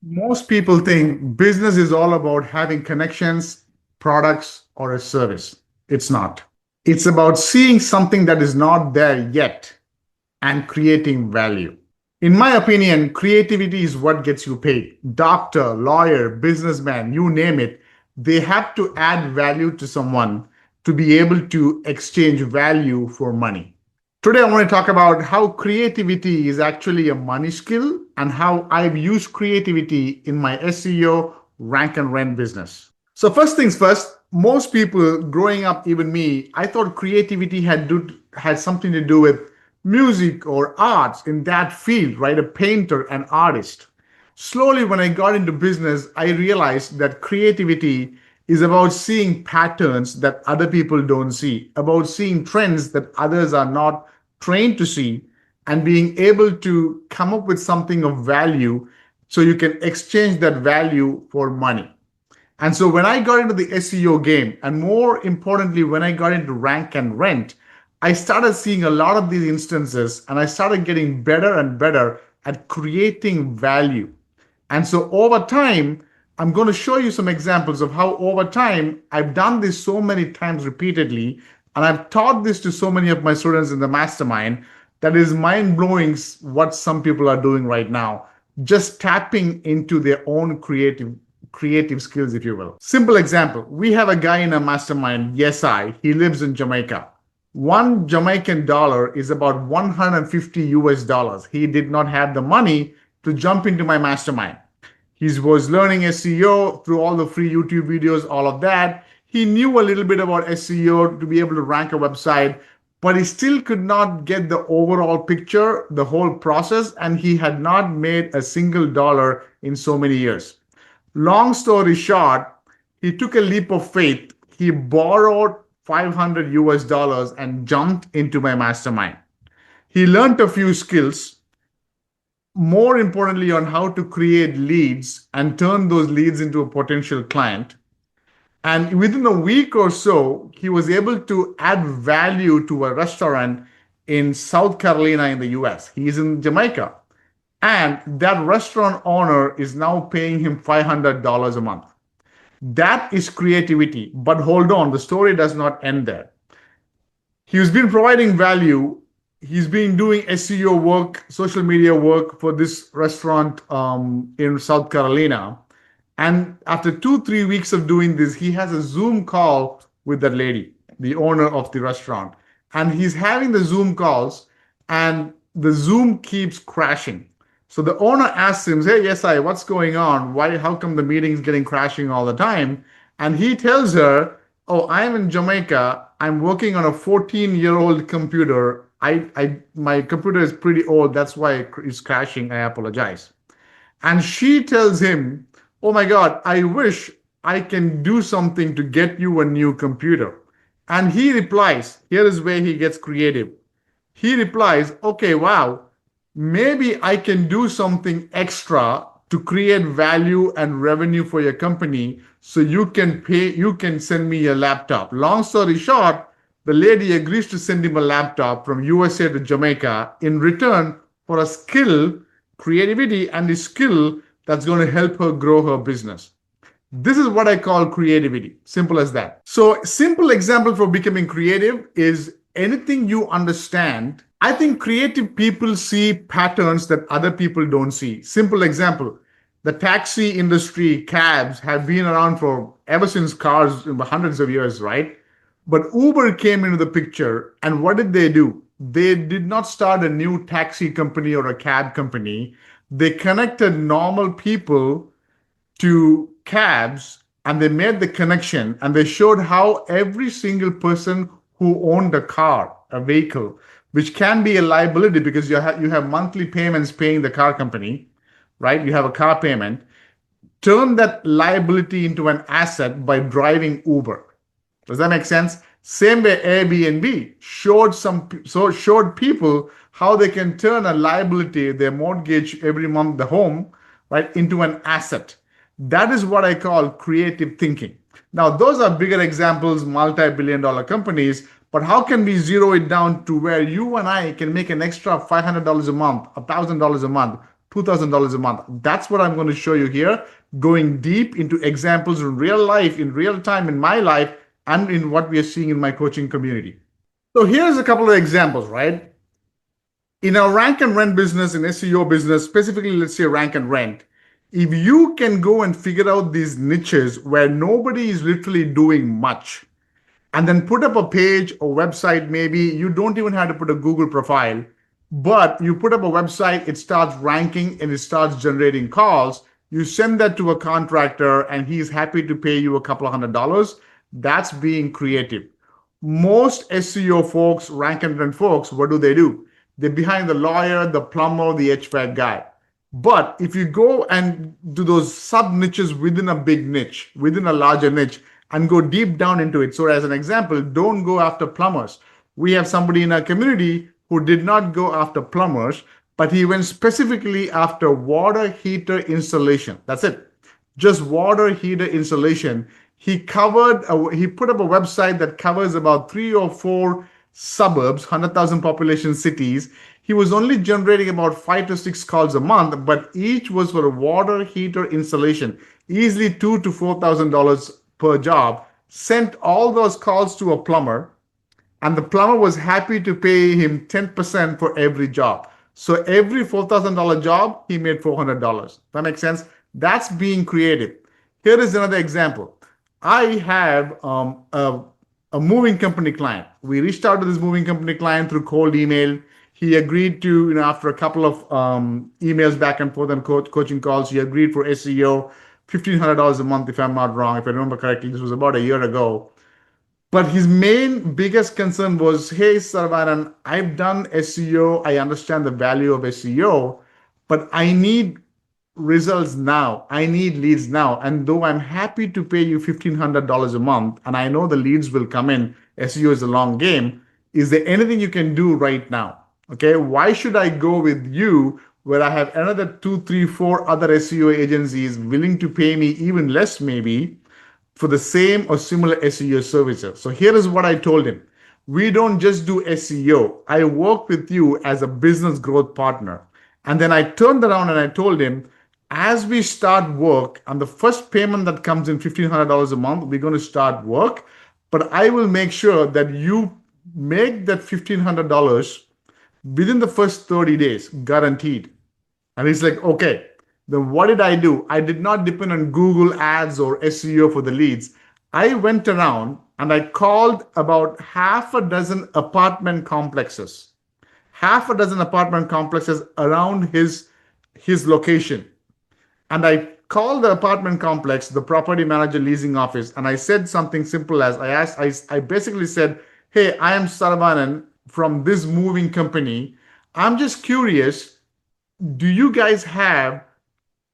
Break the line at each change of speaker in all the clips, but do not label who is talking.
Most people think business is all about having connections, products, or a service. It's not. It's about seeing something that is not there yet and creating value. In my opinion, creativity is what gets you paid. Doctor, lawyer, businessman, you name it, they have to add value to someone to be able to exchange value for money. Today, I want to talk about how creativity is actually a money skill and how I've used creativity in my SEO rank and rent business. So, first things first, most people growing up, even me, I thought creativity had something to do with music or arts in that field, right? A painter, an artist. Slowly, when I got into business, I realized that creativity is about seeing patterns that other people don't see, about seeing trends that others are not trained to see, and being able to come up with something of value so you can exchange that value for money. And so when I got into the SEO game, and more importantly, when I got into rank and rent, I started seeing a lot of these instances and I started getting better and better at creating value. And so over time, I'm going to show you some examples of how over time I've done this so many times repeatedly. And I've taught this to so many of my students in the mastermind that is mind blowing what some people are doing right now, just tapping into their own creative skills, if you will. Simple example. We have a guy in a mastermind, yes, he lives in Jamaica. One Jamaican dollar is about 150 US dollars. He did not have the money to jump into my mastermind. He was learning SEO through all the free YouTube videos, all of that. He knew a little bit about SEO to be able to rank a website, but he still could not get the overall picture, the whole process, and he had not made a single dollar in so many years. Long story short, he took a leap of faith. He borrowed 500 US dollars and jumped into my mastermind. He learned a few skills, more importantly, on how to create leads and turn those leads into a potential client. And within a week or so, he was able to add value to a restaurant in South Carolina in the US. He's in Jamaica. And that restaurant owner is now paying him $500 a month. That is creativity. But hold on, the story does not end there. He's been providing value. He's been doing SEO work, social media work for this restaurant in South Carolina. And after 2, 3 weeks of doing this, he has a Zoom call with that lady, the owner of the restaurant. And he's having the Zoom calls, and the Zoom keeps crashing. So the owner asks him, hey, yes, what's going on? How come the meeting's getting crashing all the time? And he tells her, oh, I'm in Jamaica. I'm working on a 14-year-old computer. My computer is pretty old. That's why it's crashing. I apologize. And she tells him, oh my God, I wish I can do something to get you a new computer. And he replies, here is where he gets creative. He replies, okay, wow, maybe I can do something extra to create value and revenue for your company so you can send me a laptop. Long story short, the lady agrees to send him a laptop from USA to Jamaica in return for a skill, creativity, and a skill that's going to help her grow her business. This is what I call creativity. Simple as that. So, simple example for becoming creative is anything you understand. I think creative people see patterns that other people don't see. Simple example. The taxi industry, cabs, have been around for ever since cars, hundreds of years, right? But Uber came into the picture, and what did they do? They did not start a new taxi company or a cab company. They connected normal people to cabs, and they made the connection, and they showed how every single person who owned a car, a vehicle, which can be a liability because you have monthly payments paying the car company, right? You have a car payment. Turn that liability into an asset by driving Uber. Does that make sense? Same way Airbnb showed people how they can turn a liability, their mortgage every month, the home, right, into an asset. That is what I call creative thinking. Now, those are bigger examples, multi-billion dollar companies, but how can we zero it down to where you and I can make an extra $500 a month, $1,000 a month $2,000 a month. That's what I'm going to show you here, going deep into examples in real life, in real time, in my life, and in what we are seeing in my coaching community. So here's a couple of examples, right? In our rank and rent business, in SEO business, specifically, let's say rank and rent, if you can go and figure out these niches where nobody is literally doing much, and then put up a page or website, maybe you don't even have to put a Google profile, but you put up a website, it starts ranking and it starts generating calls. You send that to a contractor and he's happy to pay you a couple of $100. That's being creative. Most SEO folks, rank and rent folks, what do? They're behind the lawyer, the plumber, the HVAC guy. But if you go and do those sub niches within a big niche, within a larger niche, and go deep down into it. So as an example, don't go after plumbers. We have somebody in our community who did not go after plumbers, but he went specifically after water heater installation. That's it. Just water heater installation. He put up a website that covers about 3 or 4 suburbs, 100,000 population cities. He was only generating about 5 to 6 calls a month, but each was for a water heater installation, easily $2,000 to $4,000 per job. Sent all those calls to a plumber, and the plumber was happy to pay him 10% for every job. So every $4,000 job, he made $400. That makes sense? That's being creative. Here is another example. I have a moving company client. We reached out to this moving company client through cold email. He agreed to, after a couple of emails back and forth and coaching calls, he agreed for SEO, $1,500 a month, if I'm not wrong. If I remember correctly, this was about a year ago. But his biggest concern was, hey, Saravanan, I've done SEO. I understand the value of SEO, but I need results now. I need leads now. And though I'm happy to pay you $1,500 a month, and I know the leads will come in, SEO is a long game. Is there anything you can do right now? Okay, why should I go with you where I have another 2, 3, 4 other SEO agencies willing to pay me even less maybe for the same or similar SEO services? So here is what I told him. We don't just do SEO. I work with you as a business growth partner. And then I turned around and I told him, as we start work, and the first payment that comes in $1,500 a month, we're going to start work. But I will make sure that you make that $1,500 within the first 30 days, guaranteed. And he's like, okay, then what did I do? I did not depend on Google ads or SEO for the leads. I went around and I called about half a dozen apartment complexes around his location. And I called the apartment complex, the property manager leasing office, and I said something simple as I basically said, hey, I am Saravanan from this moving company. I'm just curious, do you guys have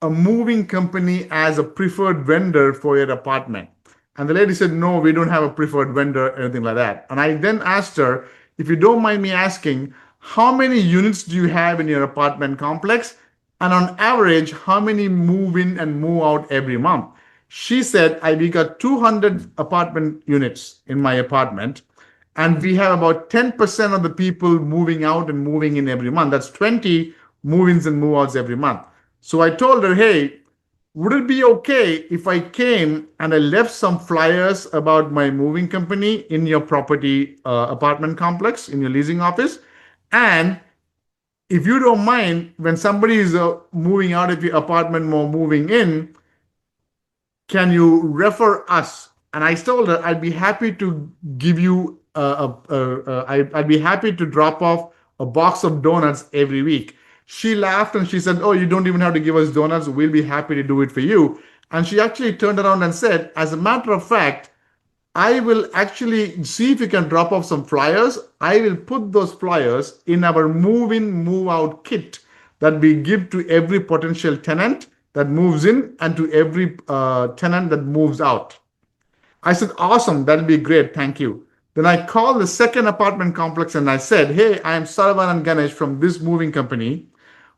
a moving company as a preferred vendor for your apartment? And the lady said, no, we don't have a preferred vendor, anything like that. And I then asked her, if you don't mind me asking, how many units do you have in your apartment complex? And on average, how many move in and move out every month? She said, we got 200 apartment units in my apartment, and we have about 10% of the people moving out and moving in every month. That's 20 move-ins and move-outs every month. So I told her, hey, would it be okay if I came and I left some flyers about my moving company in your property apartment complex, in your leasing office? And if you don't mind, when somebody is moving out of your apartment or moving in, can you refer us? And I told her I'd be happy to give you, I'd be happy to drop off a box of donuts every week. She laughed and she said, oh, you don't even have to give us donuts. We'll be happy to do it for you. And she actually turned around and said, as a matter of fact, I will actually see if you can drop off some flyers. I will put those flyers in our move-in, move-out kit that we give to every potential tenant that moves in and to every tenant that moves out. I said, awesome, that'll be great, thank you. Then I called the second apartment complex and I said, hey, I am Saravanan Ganesh from this moving company.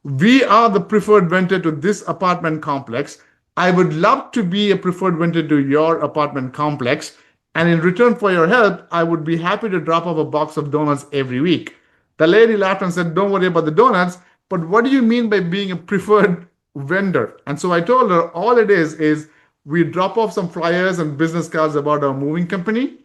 We are the preferred vendor to this apartment complex. I would love to be a preferred vendor to your apartment complex. And in return for your help, I would be happy to drop off a box of donuts every week. The lady laughed and said, don't worry about the donuts. but what do you mean by being a preferred vendor? And so I told her all it is we drop off some flyers and business cards about our moving company.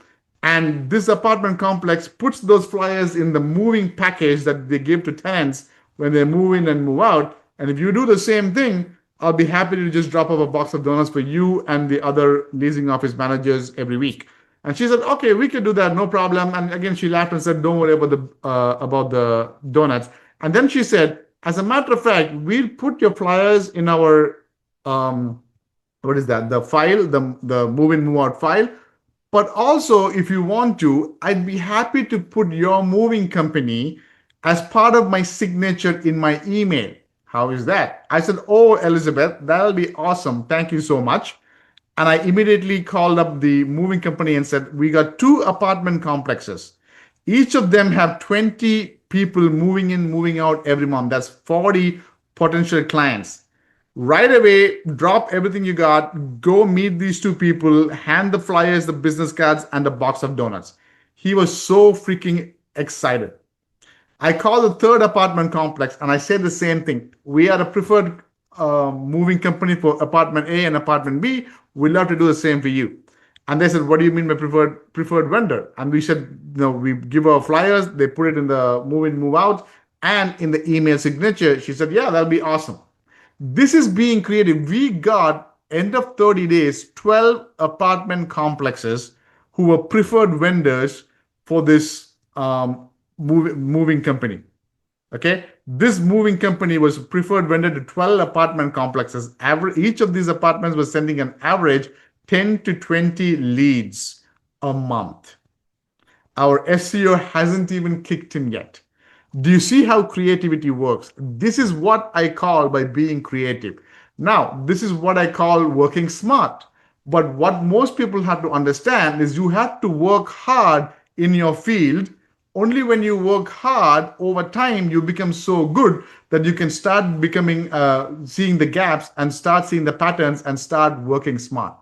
And this apartment complex puts those flyers in the moving package that they give to tenants when they move in and move out. And if you do the same thing, I'll be happy to just drop off a box of donuts for you and the other leasing office managers every week. And she said, okay, we could do that, no problem. And again, she laughed and said, don't worry about the donuts. And then she said, as a matter of fact, we'll put your flyers in our what is that? The file, the move in, move out file. But also, if you want to, I'd be happy to put your moving company as part of my signature in my email. How is that? I said, oh, Elizabeth, that'll be awesome. Thank you so much. And I immediately called up the moving company and said, we got 2 apartment complexes. Each of them have 20 people moving in, moving out every month. That's 40 potential clients. Right away, drop everything you got, go meet these 2 people, hand the flyers, the business cards, and a box of donuts. He was so freaking excited. I called the 3rd apartment complex and I said the same thing. We are a preferred moving company for apartment A and apartment B. We'd love to do the same for you. And they said, what do you mean by preferred vendor? And we said, we give our flyers, they put it in the move in, move out, and in the email signature. She said, yeah, that'll be awesome. This is being creative. We got, end of 30 days, 12 apartment complexes who were preferred vendors for this moving company. Okay, this moving company was preferred vendor to 12 apartment complexes. Each of these apartments was sending an average 10 to 20 leads a month. Our SEO hasn't even kicked in yet. Do you see how creativity works? This is what I call by being creative. Now, this is what I call working smart. But what most people have to understand is you have to work hard in your field. Only when you work hard over time, you become so good that you can start becoming, seeing the gaps and start seeing the patterns and start working smart.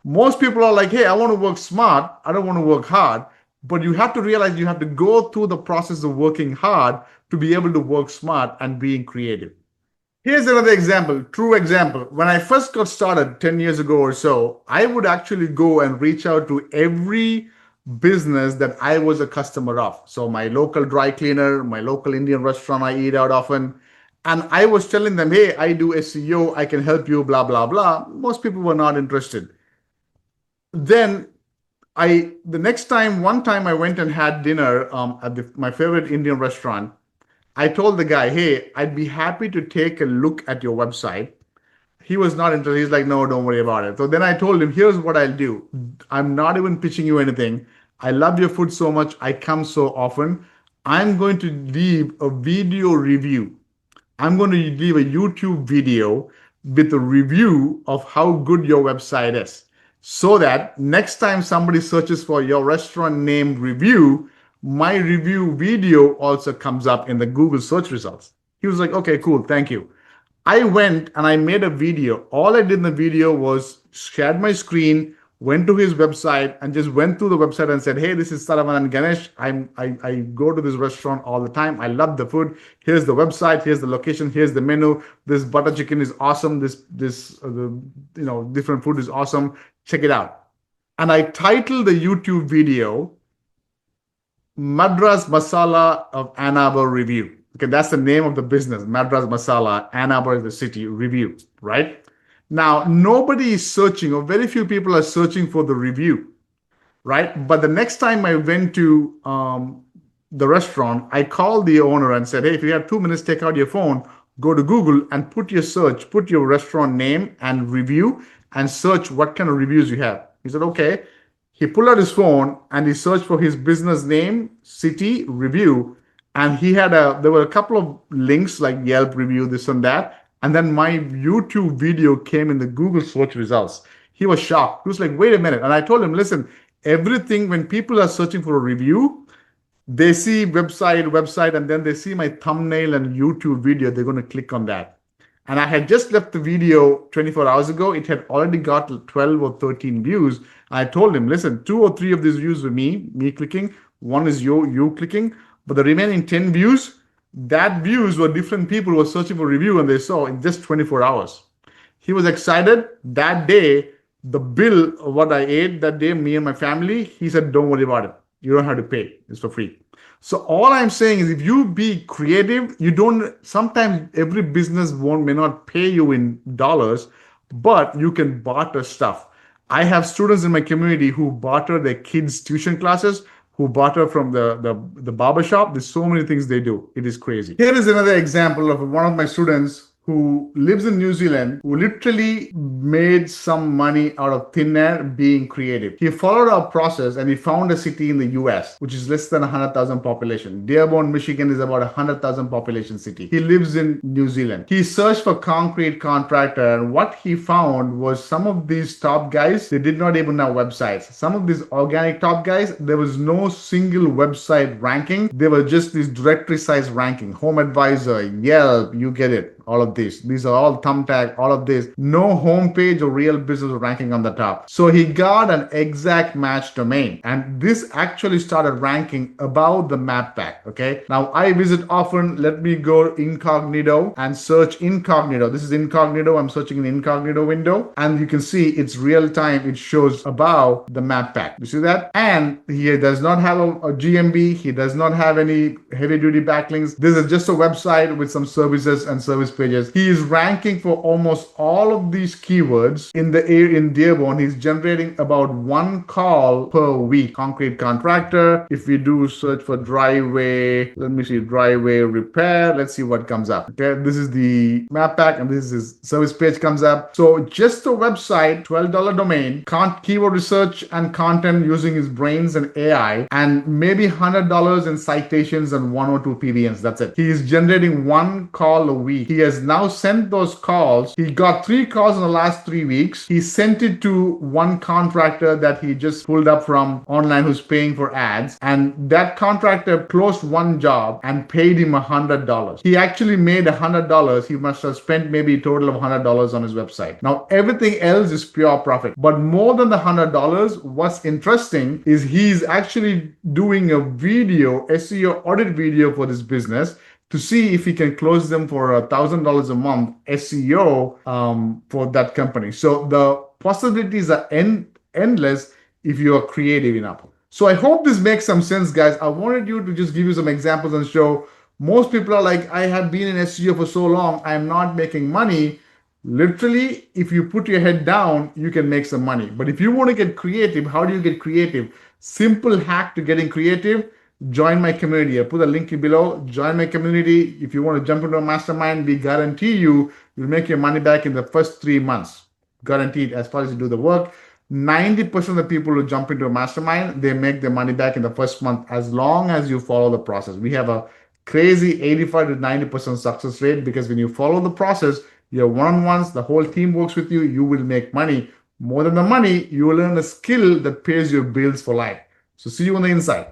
Most people are like, hey, I want to work smart. I don't want to work hard. But you have to realize you have to go through the process of working hard to be able to work smart and being creative. Here's another example, true example. When I first got started 10 years ago or so, I would actually go and reach out to every business that I was a customer of. So my local dry cleaner, my local Indian restaurant I eat out often. And I was telling them, hey, I do SEO, I can help you, blah, blah, blah. Most people were not interested. Then one time I went and had dinner at my favorite Indian restaurant. I told the guy, hey, I'd be happy to take a look at your website. He was not interested. He's like, no, don't worry about it. So then I told him, here's what I'll do. I'm not even pitching you anything. I love your food so much. I come so often. I'm going to leave a video review. I'm going to leave a YouTube video with a review of how good your website is, so that next time somebody searches for your restaurant name review, my review video also comes up in the Google search results. He was like, okay, cool, thank you. I went and I made a video. All I did in the video was shared my screen, went to his website and just went through the website and said, hey, this is Saravanan Ganesh. I go to this restaurant all the time. I love the food. Here's the website. Here's the location. Here's the menu. This butter chicken is awesome. This different food is awesome. Check it out. And I titled the YouTube video, Madras Masala of Ann Arbor Review. Okay, that's the name of the business, Madras Masala, Ann Arbor is the city, review, right? Now, nobody is searching, or very few people are searching for the review, right? But the next time I went to the restaurant, I called the owner and said, hey, if you have 2 minutes, take out your phone, go to Google and put your restaurant name and review and search what kind of reviews you have. He said, okay. He pulled out his phone and he searched for his business name, city, review. And there were a couple of links like Yelp review, this and that. And then my YouTube video came in the Google search results. He was shocked. He was like, wait a minute. And I told him, listen, everything, when people are searching for a review, they see website, and then they see my thumbnail and YouTube video, they're going to click on that. And I had just left the video 24 hours ago. It had already got 12 or 13 views. I told him, listen, 2 or 3 of these views were me clicking. 1 is you clicking. But the remaining 10 views, That views were different people who were searching for review and they saw in just 24 hours. He was excited that day. The bill of what I ate that day, me and my family, he said, don't worry about it. You don't have to pay. It's for free. So all I'm saying is if you be creative, you don't, sometimes every business may not pay you in dollars, but you can barter stuff. I have students in my community who barter their kids' tuition classes, who barter from the barber shop. There's so many things they do. It is crazy. Here is another example of one of my students who lives in New Zealand, who literally made some money out of thin air being creative. He followed our process and he found a city in the US, which is less than 100,000 population. Dearborn, Michigan is about 100,000 population city. He lives in New Zealand. He searched for concrete contractor, and what he found was some of these top guys, they did not even have websites. Some of these organic top guys, there was no single website ranking. They were just these directory size ranking. Home Advisor, Yelp, you get it. All of these. These are all thumbtack, all of this. No homepage or real business ranking on the top. So he got an exact match domain. And this actually started ranking above the map pack. Okay. Now I visit often. Let me go incognito and search incognito. This is incognito. I'm searching in the incognito window. And you can see it's real time. It shows above the map pack. You see that? And he does not have a GMB. He does not have any heavy duty backlinks. This is just a website with some services and service pages. He is ranking for almost all of these keywords in Dearborn. He's generating about one call per week. Concrete contractor. If we do search for driveway, let me see, driveway repair. Let's see what comes up. Okay, this is the map pack and this is his service page comes up. So just a website, $12 domain, keyword research and content using his brains and AI, and maybe $100 in citations and 1 or 2 PBNs. That's it. He is generating one call a week. He has now sent those calls. He got 3 calls in the last 3 weeks. He sent it to one contractor that he just pulled up from online who's paying for ads. And that contractor closed one job and paid him $100. He actually made $100. He must have spent maybe a total of $100 on his website. Now everything else is pure profit. But more than the $100, what's interesting is he's actually doing a video, SEO audit video for this business, to see if he can close them for $1,000 a month SEO for that company. So the possibilities are endless if you are creative enough. So I hope this makes some sense, guys. I wanted you to just give you some examples and show most people are like, I have been in SEO for so long, I'm not making money. Literally, if you put your head down, you can make some money. But if you want to get creative, how do you get creative? Simple hack to getting creative. Join my community. I put a link below. Join my community. If you want to jump into a mastermind, we guarantee you'll make your money back in the first 3 months. Guaranteed as far as you do the work. 90% of the people who jump into a mastermind, they make their money back in the first month as long as you follow the process. We have a crazy 85 to 90% success rate because when you follow the process, your one-on-ones, the whole team works with you, you will make money. More than the money, you will learn a skill that pays your bills for life. So see you on the inside.